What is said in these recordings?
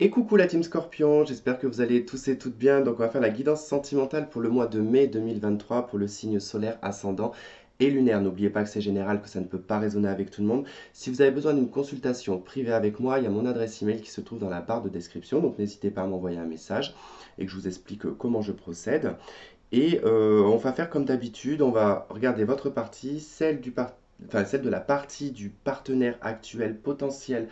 Et coucou la team Scorpion, j'espère que vous allez tous et toutes bien. Donc on va faire la guidance sentimentale pour le mois de mai 2023 pour le signe solaire ascendant et lunaire. N'oubliez pas que c'est général, que ça ne peut pas résonner avec tout le monde. Si vous avez besoin d'une consultation privée avec moi, il y a mon adresse email qui se trouve dans la barre de description. Donc n'hésitez pas à m'envoyer un message et que je vous explique comment je procède. Et on va faire comme d'habitude, on va regarder votre partie, celle de la partie du partenaire actuel potentiel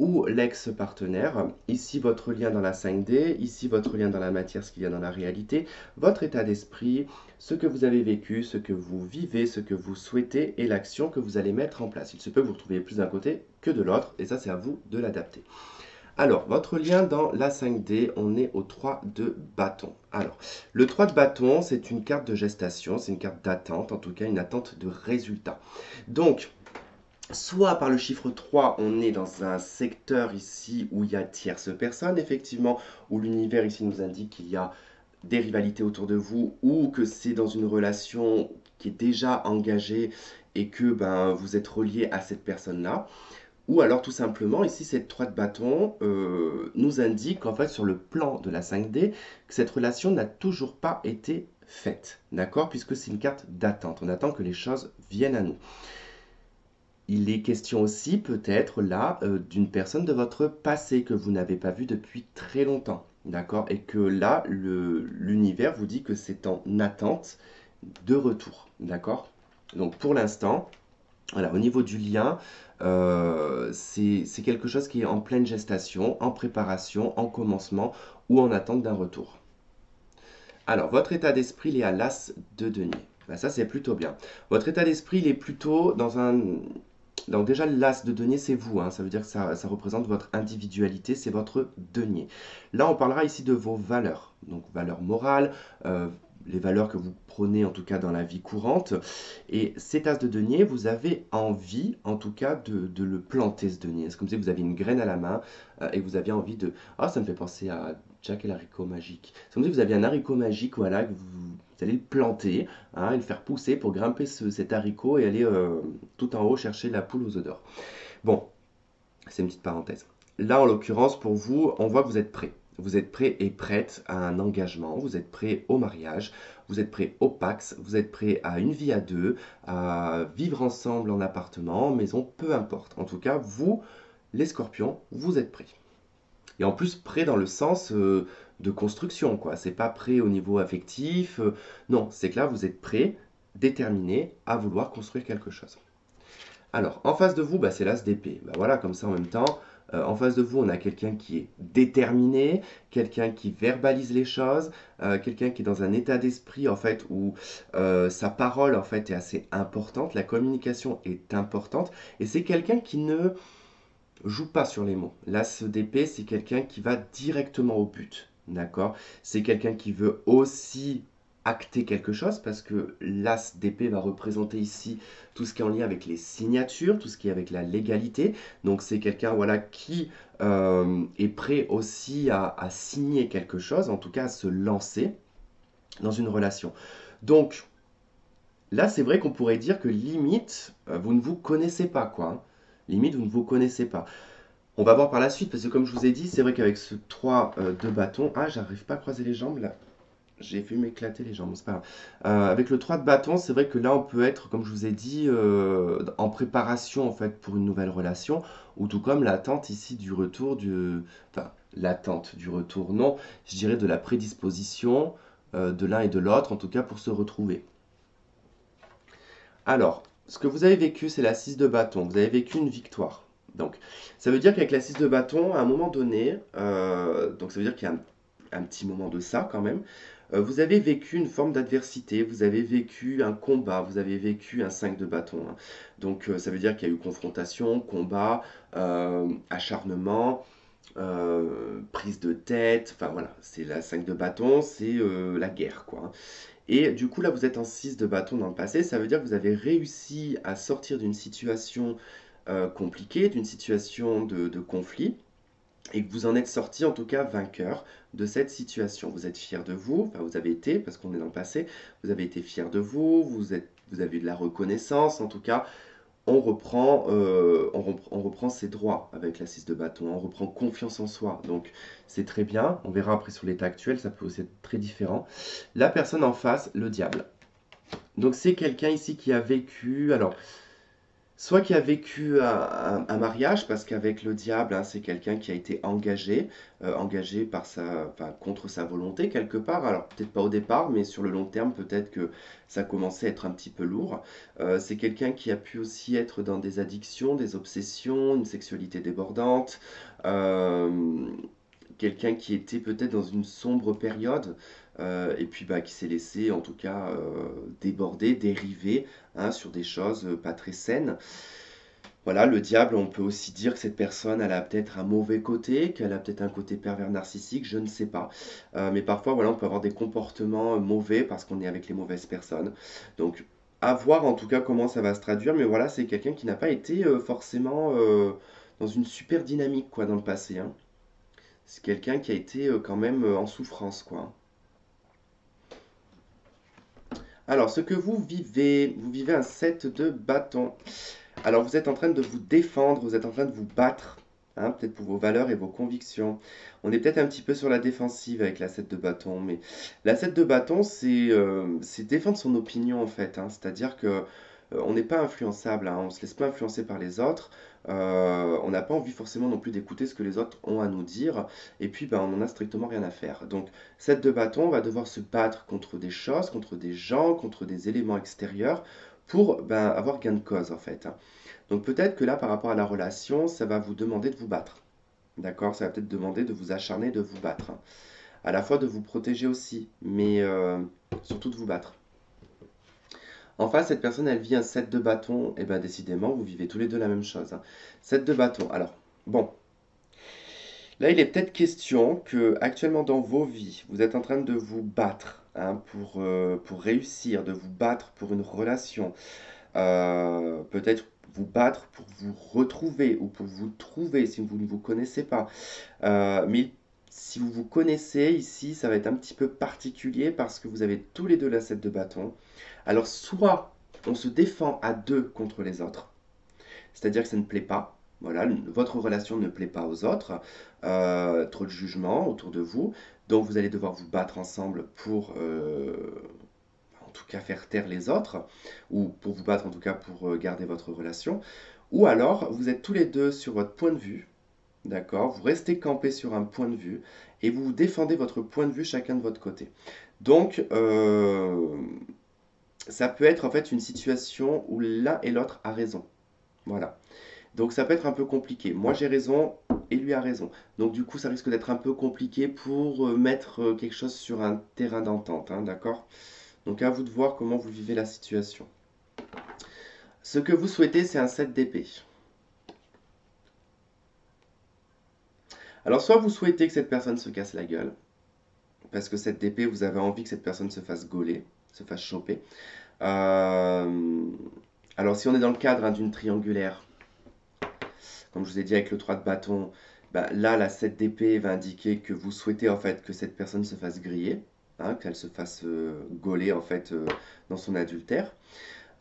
ou l'ex-partenaire. Ici, votre lien dans la 5D, ici, votre lien dans la matière, ce qu'il y a dans la réalité, votre état d'esprit, ce que vous avez vécu, ce que vous vivez, ce que vous souhaitez et l'action que vous allez mettre en place. Il se peut que vous retrouviez plus d'un côté que de l'autre, et ça, c'est à vous de l'adapter. Alors, votre lien dans la 5D, on est au 3 de bâton. Alors, le 3 de bâton, c'est une carte de gestation, c'est une carte d'attente, en tout cas une attente de résultat. Donc, soit par le chiffre 3, on est dans un secteur ici où il y a tierce personne, effectivement, où l'univers ici nous indique qu'il y a des rivalités autour de vous, ou que c'est dans une relation qui est déjà engagée et que vous êtes relié à cette personne-là. Ou alors tout simplement, ici, cette 3 de bâton nous indique en fait sur le plan de la 5D que cette relation n'a toujours pas été faite, d'accord? Puisque c'est une carte d'attente, on attend que les choses viennent à nous. Il est question aussi peut-être là d'une personne de votre passé que vous n'avez pas vue depuis très longtemps, d'accord? Et que là, l'univers vous dit que c'est en attente de retour, d'accord? Donc pour l'instant, voilà, au niveau du lien, c'est quelque chose qui est en pleine gestation, en préparation, en commencement ou en attente d'un retour. Alors, votre état d'esprit, il est à l'as de denier. Ben, ça, c'est plutôt bien. Votre état d'esprit, il est plutôt dans un... Donc déjà, l'as de denier, c'est vous, hein. Ça veut dire que ça représente votre individualité, c'est votre denier. Là, on parlera ici de vos valeurs. Donc, valeurs morales, les valeurs que vous prenez en tout cas dans la vie courante. Et cet as de denier, vous avez envie en tout cas de le planter ce denier. C'est comme si vous aviez une graine à la main et vous aviez envie de... Ah, ça me fait penser à Jack et l'haricot magique. C'est comme si vous aviez un haricot magique, voilà, que vous allez le planter, hein, et le faire pousser pour grimper cet haricot et aller tout en haut chercher la poule aux œufs d'or. Bon, c'est une petite parenthèse. Là, en l'occurrence, pour vous, on voit que vous êtes prêt. Vous êtes prêt et prête à un engagement, vous êtes prêt au mariage, vous êtes prêt au Pax, vous êtes prêt à une vie à deux, à vivre ensemble en appartement, en maison, peu importe. En tout cas, vous, les scorpions, vous êtes prêts. Et en plus, prêt dans le sens de construction, quoi. C'est pas prêt au niveau affectif. Non, c'est que là, vous êtes prêt, déterminé à vouloir construire quelque chose. Alors, en face de vous, c'est l'as d'épée. Voilà, comme ça en même temps. En face de vous, on a quelqu'un qui est déterminé, quelqu'un qui verbalise les choses, quelqu'un qui est dans un état d'esprit en fait où sa parole en fait est assez importante, la communication est importante, et c'est quelqu'un qui ne joue pas sur les mots. L'as d'épée, c'est quelqu'un qui va directement au but. D'accord? C'est quelqu'un qui veut aussi acter quelque chose parce que l'as d'épée va représenter ici tout ce qui est en lien avec les signatures, tout ce qui est avec la légalité. Donc c'est quelqu'un voilà, qui est prêt aussi à signer quelque chose, en tout cas à se lancer dans une relation. Donc là, c'est vrai qu'on pourrait dire que limite, vous ne vous connaissez pas, quoi, hein. Limite, vous ne vous connaissez pas. On va voir par la suite, parce que comme je vous ai dit, c'est vrai qu'avec ce 3 de bâton... Ah, j'arrive pas à croiser les jambes, là. J'ai vu m'éclater les jambes, c'est pas grave. Avec le 3 de bâton, c'est vrai que là, on peut être, comme je vous ai dit, en préparation, en fait, pour une nouvelle relation, ou tout comme l'attente ici du retour du... Enfin, l'attente du retour, non. Je dirais de la prédisposition de l'un et de l'autre, en tout cas, pour se retrouver. Alors, ce que vous avez vécu, c'est la 6 de bâton. Vous avez vécu une victoire. Donc, ça veut dire qu'avec la 6 de bâton, à un moment donné, donc ça veut dire qu'il y a un petit moment de ça quand même, vous avez vécu une forme d'adversité, vous avez vécu un combat, vous avez vécu un 5 de bâton, hein. Donc, ça veut dire qu'il y a eu confrontation, combat, acharnement, prise de tête, enfin voilà, c'est la 5 de bâton, c'est la guerre, quoi, hein. Et du coup, là, vous êtes en 6 de bâton dans le passé. Ça veut dire que vous avez réussi à sortir d'une situation compliquée, d'une situation de conflit, et que vous en êtes sorti en tout cas vainqueur de cette situation. Vous êtes fier de vous, enfin vous avez été, parce qu'on est dans le passé, vous avez été fier de vous, vous avez eu de la reconnaissance, en tout cas, on reprend ses droits avec la 6 de bâton, on reprend confiance en soi. Donc c'est très bien, on verra après sur l'état actuel, ça peut aussi être très différent. La personne en face, le diable. Donc c'est quelqu'un ici qui a vécu, alors soit qui a vécu un mariage, parce qu'avec le diable, hein, c'est quelqu'un qui a été engagé par enfin, contre sa volonté quelque part. Alors peut-être pas au départ, mais sur le long terme, peut-être que ça commençait à être un petit peu lourd. C'est quelqu'un qui a pu aussi être dans des addictions, des obsessions, une sexualité débordante. euh, Quelqu'un qui était peut-être dans une sombre période, et puis bah, qui s'est laissé en tout cas déborder, dériver, hein, sur des choses pas très saines. Voilà, le diable, on peut aussi dire que cette personne, elle a peut-être un mauvais côté, qu'elle a peut-être un côté pervers narcissique, je ne sais pas. Mais parfois, voilà, on peut avoir des comportements mauvais parce qu'on est avec les mauvaises personnes. Donc, à voir en tout cas comment ça va se traduire. Mais voilà, c'est quelqu'un qui n'a pas été forcément dans une super dynamique quoi, dans le passé, hein. C'est quelqu'un qui a été quand même en souffrance, quoi. Alors, ce que vous vivez un 7 de bâton. Alors, vous êtes en train de vous défendre, vous êtes en train de vous battre, hein, peut-être pour vos valeurs et vos convictions. On est peut-être un petit peu sur la défensive avec la 7 de bâton, mais la 7 de bâton, c'est défendre son opinion, en fait, hein. C'est-à-dire que on n'est pas influençable, hein, on ne se laisse pas influencer par les autres. On n'a pas envie forcément non plus d'écouter ce que les autres ont à nous dire. Et puis, ben, on n'en a strictement rien à faire. Donc, 7 de bâton, on va devoir se battre contre des choses, contre des gens, contre des éléments extérieurs pour ben, avoir gain de cause, en fait, hein. Donc peut-être que là, par rapport à la relation, ça va vous demander de vous battre. D'accord? Ça va peut-être demander de vous acharner, de vous battre. À la fois de vous protéger aussi, mais surtout de vous battre. En face, cette personne, elle vit un 7 de bâton, et bien décidément, vous vivez tous les deux la même chose, hein. 7 de bâton. Alors, bon, là, il est peut-être question que actuellement dans vos vies, vous êtes en train de vous battre, hein, pour réussir, de vous battre pour une relation. Peut-être vous battre pour vous retrouver ou pour vous trouver si vous ne vous connaissez pas. Mais si vous vous connaissez ici, ça va être un petit peu particulier parce que vous avez tous les deux la 7 de bâton. Alors soit on se défend à deux contre les autres, c'est-à-dire que ça ne plaît pas. Voilà, votre relation ne plaît pas aux autres, trop de jugement autour de vous, donc vous allez devoir vous battre ensemble pour en tout cas faire taire les autres, ou pour vous battre en tout cas pour garder votre relation. Ou alors, vous êtes tous les deux sur votre point de vue, d'accord? Vous restez campé sur un point de vue et vous défendez votre point de vue chacun de votre côté. Donc, ça peut être en fait une situation où l'un et l'autre a raison. Voilà. Donc ça peut être un peu compliqué. Moi j'ai raison et lui a raison. Donc du coup ça risque d'être un peu compliqué pour mettre quelque chose sur un terrain d'entente, hein, d'accord? Donc à vous de voir comment vous vivez la situation. Ce que vous souhaitez, c'est un 7 d'épée. Alors soit vous souhaitez que cette personne se casse la gueule, parce que 7 d'épée, vous avez envie que cette personne se fasse gauler, se fasse choper. Euh, Alors si on est dans le cadre, hein, d'une triangulaire, comme je vous ai dit avec le 3 de bâton, bah, là la 7 d'épée va indiquer que vous souhaitez en fait que cette personne se fasse griller, hein, qu'elle se fasse gauler en fait dans son adultère.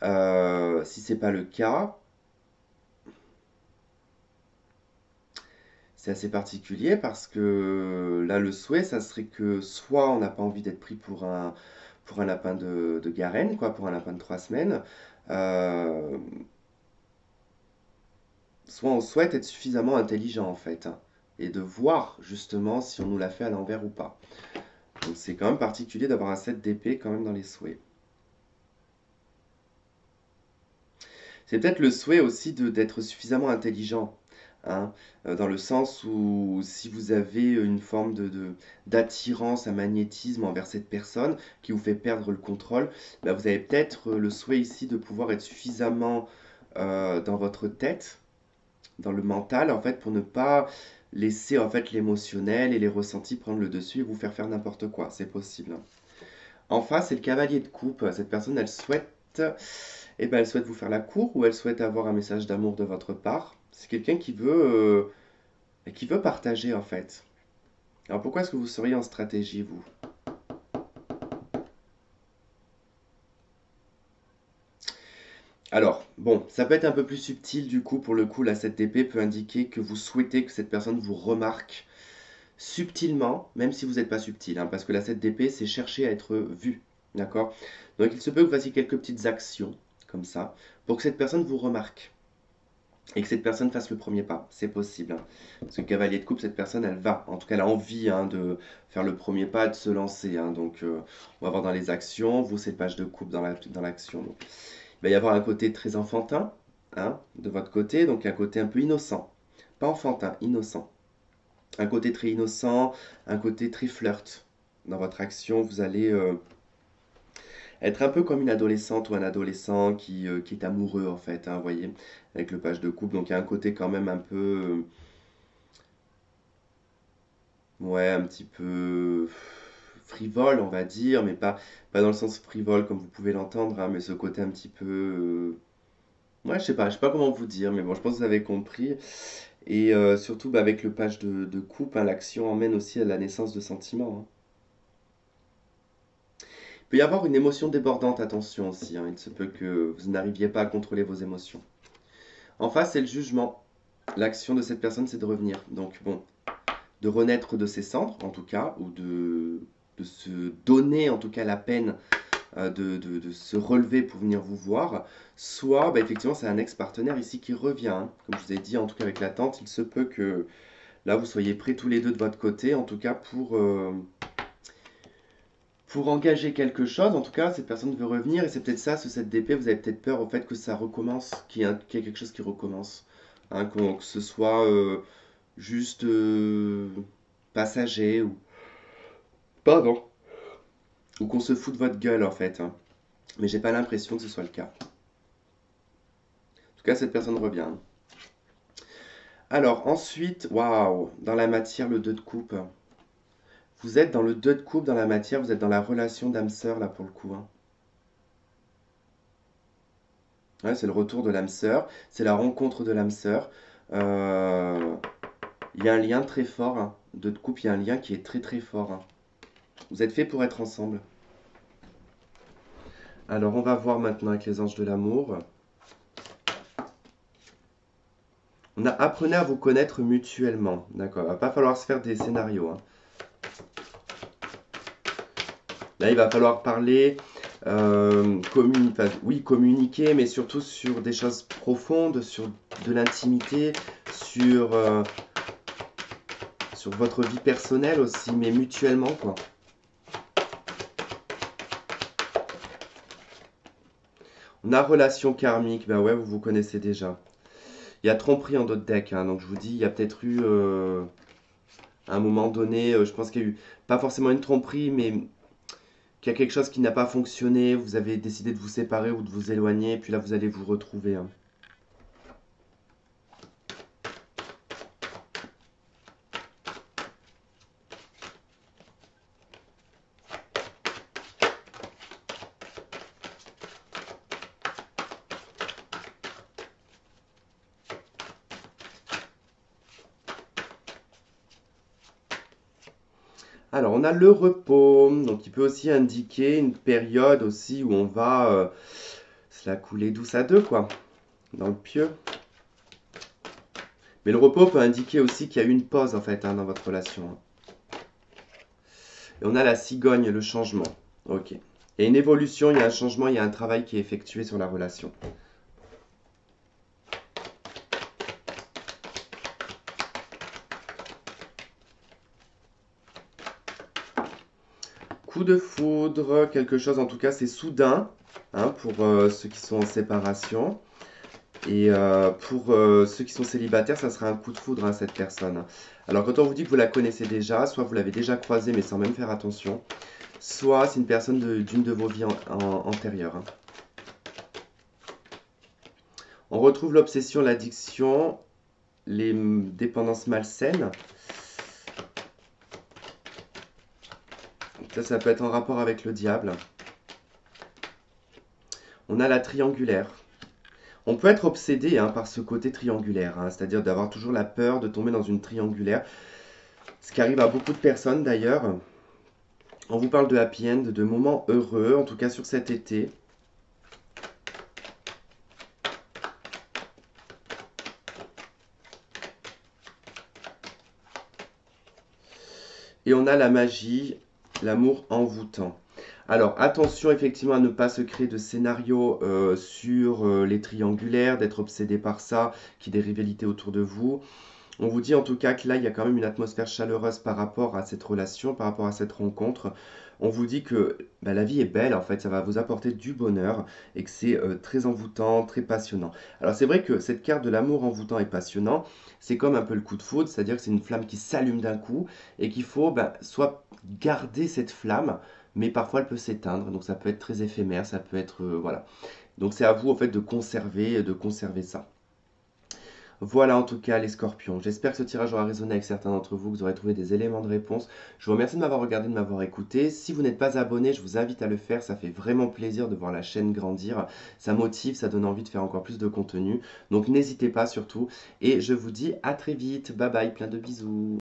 Si c'est pas le cas, c'est assez particulier parce que là, le souhait, ça serait que soit on n'a pas envie d'être pris pour un lapin de Garenne, quoi, pour un lapin de 3 semaines, euh, soit on souhaite être suffisamment intelligent en fait, hein, et de voir justement si on nous l'a fait à l'envers ou pas. Donc c'est quand même particulier d'avoir un 7 d'épée quand même dans les souhaits. C'est peut-être le souhait aussi d'être suffisamment intelligent, hein, dans le sens où si vous avez une forme d'attirance, un magnétisme envers cette personne qui vous fait perdre le contrôle, bah, vous avez peut-être le souhait ici de pouvoir être suffisamment dans votre tête, dans le mental, en fait, pour ne pas laisser en fait l'émotionnel et les ressentis prendre le dessus et vous faire faire n'importe quoi. C'est possible, hein. En face, c'est le cavalier de coupe. Cette personne, elle souhaite vous faire la cour ou elle souhaite avoir un message d'amour de votre part. C'est quelqu'un qui veut partager en fait. Alors pourquoi est-ce que vous seriez en stratégie, vous? Alors, bon, ça peut être un peu plus subtil du coup, pour le coup, la 7 d'épée peut indiquer que vous souhaitez que cette personne vous remarque subtilement, même si vous n'êtes pas subtil, hein, parce que la 7 d'épée, c'est chercher à être vu, d'accord? Donc il se peut que vous fassiez quelques petites actions, comme ça, pour que cette personne vous remarque, et que cette personne fasse le premier pas, c'est possible, hein. Parce que cavalier de coupe, cette personne, elle va, en tout cas, elle a envie hein, de faire le premier pas, de se lancer, hein. Donc on va voir dans les actions, vous, c'est le page de coupe dans l'action. Donc il va y avoir un côté très enfantin, hein, de votre côté, donc un côté un peu innocent. Pas enfantin, innocent. Un côté très innocent, un côté très flirt. Dans votre action, vous allez être un peu comme une adolescente ou un adolescent qui est amoureux, en fait, hein, vous voyez, avec le page de coupe. Donc il y a un côté quand même un peu, ouais, un petit peu frivole, on va dire, mais pas dans le sens frivole comme vous pouvez l'entendre, hein, mais ce côté un petit peu... ouais, je sais pas comment vous dire, mais bon, je pense que vous avez compris. Et surtout, bah, avec le page de coupe, hein, l'action emmène aussi à la naissance de sentiments, hein. Il peut y avoir une émotion débordante, attention aussi, hein. Il se peut que vous n'arriviez pas à contrôler vos émotions. En face, c'est le jugement. L'action de cette personne, c'est de revenir. Donc, bon, de renaître de ses cendres, en tout cas, ou de se donner, en tout cas, la peine de se relever pour venir vous voir. Soit, bah, effectivement, c'est un ex-partenaire ici qui revient, hein. Comme je vous ai dit, en tout cas, avec l'attente, il se peut que là, vous soyez prêts tous les deux de votre côté, en tout cas, pour engager quelque chose, en tout cas, cette personne veut revenir et c'est peut-être ça, ce 7 d'épée, vous avez peut-être peur au fait que ça recommence, qu'il y ait quelque chose qui recommence. Hein, que ce soit juste passager ou... Pardon. Ou qu'on se fout de votre gueule en fait, hein. Mais j'ai pas l'impression que ce soit le cas. En tout cas, cette personne revient. Alors ensuite, waouh, dans la matière, le 2 de coupe. Vous êtes dans le 2 de coupe, dans la matière, vous êtes dans la relation d'âme-sœur là pour le coup, hein. Ouais, c'est le retour de l'âme sœur, c'est la rencontre de l'âme sœur. Euh, Il y a un lien très fort, hein. De couple, il y a un lien qui est très très fort, hein. Vous êtes fait pour être ensemble. Alors, on va voir maintenant avec les anges de l'amour. On a apprenez à vous connaître mutuellement. D'accord, il va pas falloir se faire des scénarios, hein. Là, il va falloir parler, enfin, oui, communiquer, mais surtout sur des choses profondes, sur de l'intimité, sur, sur votre vie personnelle aussi, mais mutuellement, quoi. On a relation karmique, bah ouais, vous vous connaissez déjà. Il y a tromperie en d'autres decks, hein, donc je vous dis, il y a peut-être eu, à un moment donné, je pense qu'il y a eu, pas forcément une tromperie, mais qu'il y a quelque chose qui n'a pas fonctionné, vous avez décidé de vous séparer ou de vous éloigner, et puis là, vous allez vous retrouver, hein. Alors, on a le repos, donc il peut aussi indiquer une période aussi où on va se la couler douce à deux, quoi, dans le pieu. Mais le repos peut indiquer aussi qu'il y a eu une pause, en fait, hein, dans votre relation, hein. Et on a la cigogne, le changement. Ok. Et une évolution, il y a un changement, il y a un travail qui est effectué sur la relation. Coup de foudre, quelque chose, en tout cas, c'est soudain, hein, pour ceux qui sont en séparation. Et pour ceux qui sont célibataires, ça sera un coup de foudre à cette personne. Alors quand on vous dit que vous la connaissez déjà, soit vous l'avez déjà croisée mais sans même faire attention, soit c'est une personne d'une de vos vies antérieures, hein. On retrouve l'obsession, l'addiction, les dépendances malsaines. Ça peut être en rapport avec le diable. On a la triangulaire. On peut être obsédé hein, par ce côté triangulaire, hein, c'est-à-dire d'avoir toujours la peur de tomber dans une triangulaire. Ce qui arrive à beaucoup de personnes d'ailleurs. On vous parle de happy end, de moments heureux, en tout cas sur cet été. Et on a la magie, l'amour envoûtant. Alors attention effectivement à ne pas se créer de scénarios sur les triangulaires, d'être obsédé par ça, qu'il y ait des rivalités autour de vous. On vous dit en tout cas que là, il y a quand même une atmosphère chaleureuse par rapport à cette relation, par rapport à cette rencontre. On vous dit que bah, la vie est belle, en fait, ça va vous apporter du bonheur et que c'est très envoûtant, très passionnant. Alors c'est vrai que cette carte de l'amour envoûtant et passionnant, c'est comme un peu le coup de foudre, c'est-à-dire que c'est une flamme qui s'allume d'un coup et qu'il faut bah, soit garder cette flamme, mais parfois elle peut s'éteindre, donc ça peut être très éphémère, ça peut être... voilà. Donc c'est à vous en fait de conserver ça. Voilà en tout cas les scorpions. J'espère que ce tirage aura résonné avec certains d'entre vous, que vous aurez trouvé des éléments de réponse. Je vous remercie de m'avoir regardé, de m'avoir écouté. Si vous n'êtes pas abonné, je vous invite à le faire. Ça fait vraiment plaisir de voir la chaîne grandir. Ça motive, ça donne envie de faire encore plus de contenu. Donc n'hésitez pas surtout. Et je vous dis à très vite. Bye bye, plein de bisous.